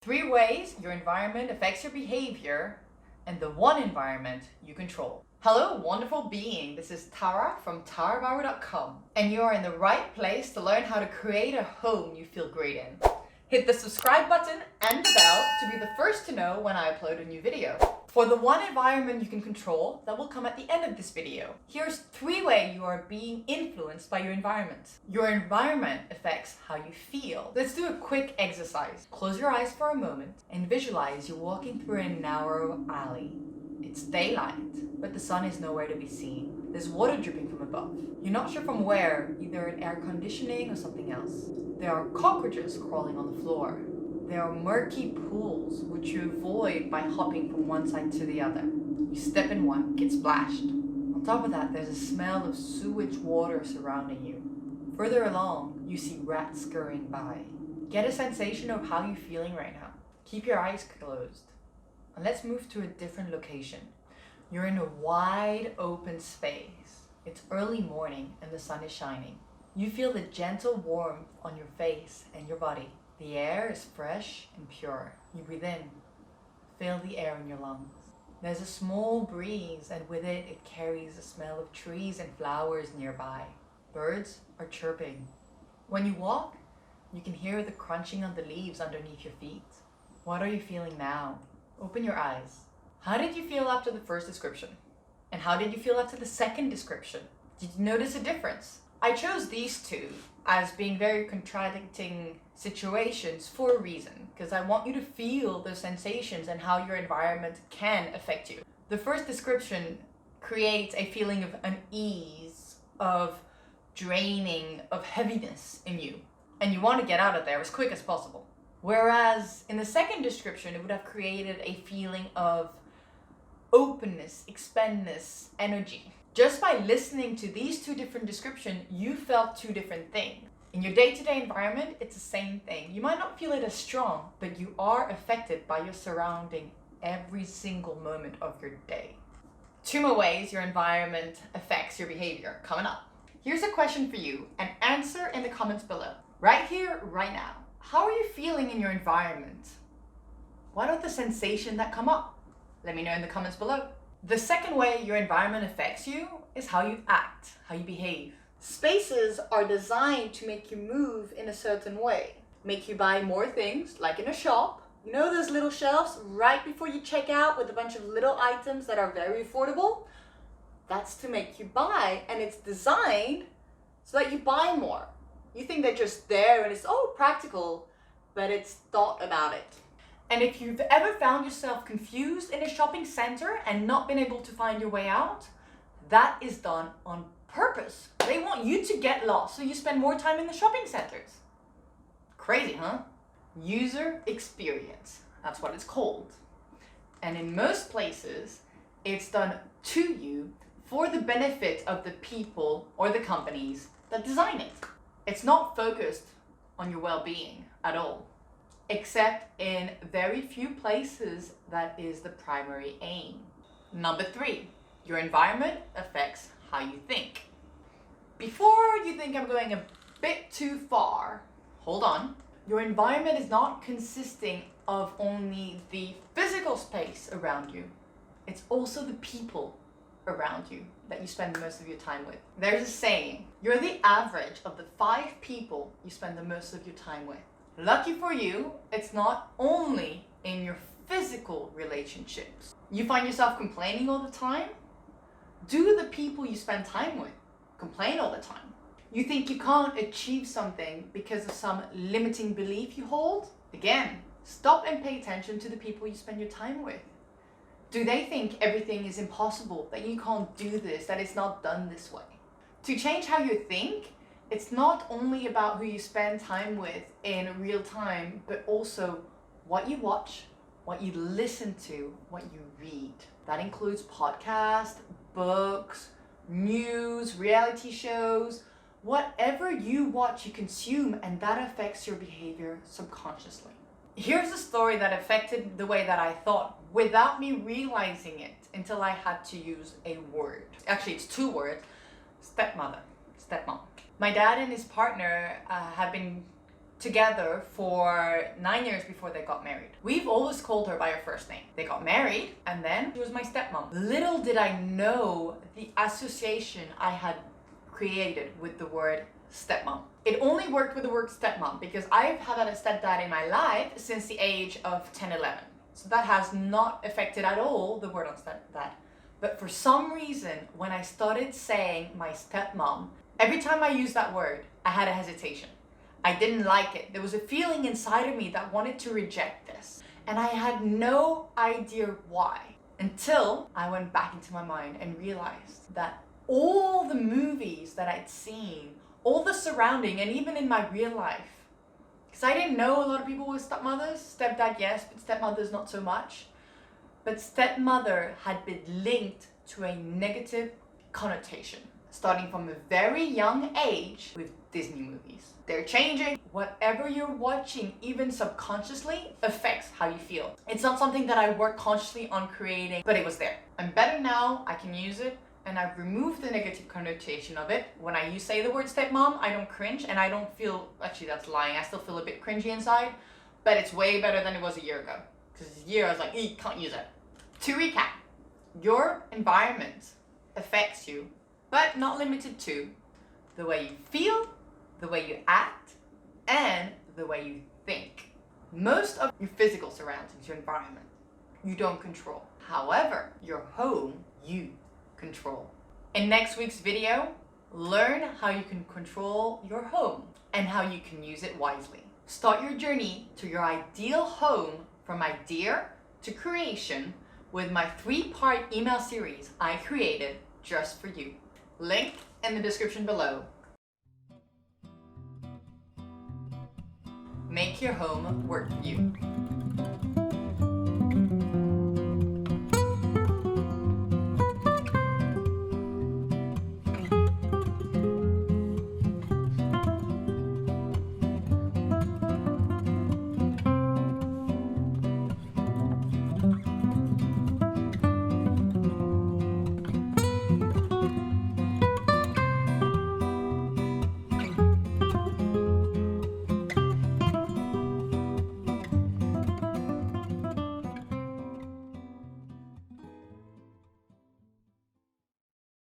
3 ways your environment affects your behavior and the 1 environment you control. Hello, wonderful being. This is Tara from tarabarot.com, and you are in the right place to learn how to create a home you feel great in. Hit the subscribe button and the bell to be the first to know when I upload a new video. For the 1 environment you can control, that will come at the end of this video. Here's 3 ways you are being influenced by your environment. Your environment affects how you feel. Let's do a quick exercise. Close your eyes for a moment and visualize you're walking through a narrow alley. It's daylight, but the sun is nowhere to be seen. There's water dripping from above. You're not sure from where, either an air conditioning or something else. There are cockroaches crawling on the floor. There are murky pools which you avoid by hopping from one side to the other. You step in one, get splashed. On top of that, there's a smell of sewage water surrounding you. Further along, you see rats scurrying by. Get a sensation of how you're feeling right now. Keep your eyes closed. And let's move to a different location. You're in a wide open space. It's early morning and the sun is shining. You feel the gentle warmth on your face and your body. The air is fresh and pure. You breathe in. Feel the air in your lungs. There's a small breeze, and with it, it carries the smell of trees and flowers nearby. Birds are chirping. When you walk, you can hear the crunching of the leaves underneath your feet. What are you feeling now? Open your eyes. How did you feel after the first description? And how did you feel after the second description? Did you notice a difference? I chose these 2 as being very contradicting situations for a reason, because I want you to feel the sensations and how your environment can affect you. The first description creates a feeling of unease, of draining, of heaviness in you, and you want to get out of there as quick as possible. Whereas in the second description, it would have created a feeling of openness, expandness, energy. Just by listening to these 2 different descriptions, you felt 2 different things. In your day-to-day environment, it's the same thing. You might not feel it as strong, but you are affected by your surrounding every single moment of your day. 2 more ways your environment affects your behavior coming up. Here's a question for you, and answer in the comments below. Right here, right now. How are you feeling in your environment? What are the sensations that come up? Let me know in the comments below. The second way your environment affects you is how you act, how you behave. Spaces are designed to make you move in a certain way, make you buy more things, like in a shop. You know those little shelves right before you check out with a bunch of little items that are very affordable? That's to make you buy, and it's designed so that you buy more. You think they're just there and it's practical, but it's thought about it. And if you've ever found yourself confused in a shopping center and not been able to find your way out, that is done on purpose. They want you to get lost so you spend more time in the shopping centers. Crazy, huh? User experience, that's what it's called. And in most places, it's done to you for the benefit of the people or the companies that design it. It's not focused on your well-being at all, except in very few places that is the primary aim. Number 3, your environment affects how you think. Before you think I'm going a bit too far, hold on. Your environment is not consisting of only the physical space around you. It's also the people around you that you spend most of your time with. There's a saying, you're the average of the 5 people you spend the most of your time with. Lucky for you, it's not only in your physical relationships. You find yourself complaining all the time? Do the people you spend time with complain all the time? You think you can't achieve something because of some limiting belief you hold? Again, stop and pay attention to the people you spend your time with. Do they think everything is impossible, that you can't do this, that it's not done this way? To change how you think, it's not only about who you spend time with in real time, but also what you watch, what you listen to, what you read. That includes podcasts, books, news, reality shows, whatever you watch, you consume, and that affects your behavior subconsciously. Here's a story that affected the way that I thought without me realizing it until I had to use a word. Actually, it's 2 words. Stepmom. My dad and his partner have been together for 9 years before they got married. We've always called her by her first name. They got married, and then she was my stepmom. Little did I know the association I had created with the word stepmom. It only worked with the word stepmom because I've had a stepdad in my life since the age of 10, 11. So that has not affected at all the word on stepdad. But for some reason, when I started saying my stepmom, every time I used that word, I had a hesitation. I didn't like it. There was a feeling inside of me that wanted to reject this. And I had no idea why. Until I went back into my mind and realized that all the movies that I'd seen, all the surrounding, and even in my real life, because I didn't know a lot of people with stepmothers. Stepdad, yes, but stepmothers not so much. But stepmother had been linked to a negative connotation, starting from a very young age with Disney movies. They're changing. Whatever you're watching, even subconsciously, affects how you feel. It's not something that I worked consciously on creating, but it was there. I'm better now, I can use it, and I've removed the negative connotation of it. When I say the word stepmom, I don't cringe, and I don't feel, actually that's lying, I still feel a bit cringy inside, but it's way better than it was a year ago. Because a year I was like, can't use it. To recap, your environment affects you, but not limited to the way you feel, the way you act, and the way you think. Most of your physical surroundings, your environment, you don't control. However, your home, you control. In next week's video, learn how you can control your home and how you can use it wisely. Start your journey to your ideal home from idea to creation with my 3-part email series I created just for you. Link in the description below. Make your home work for you.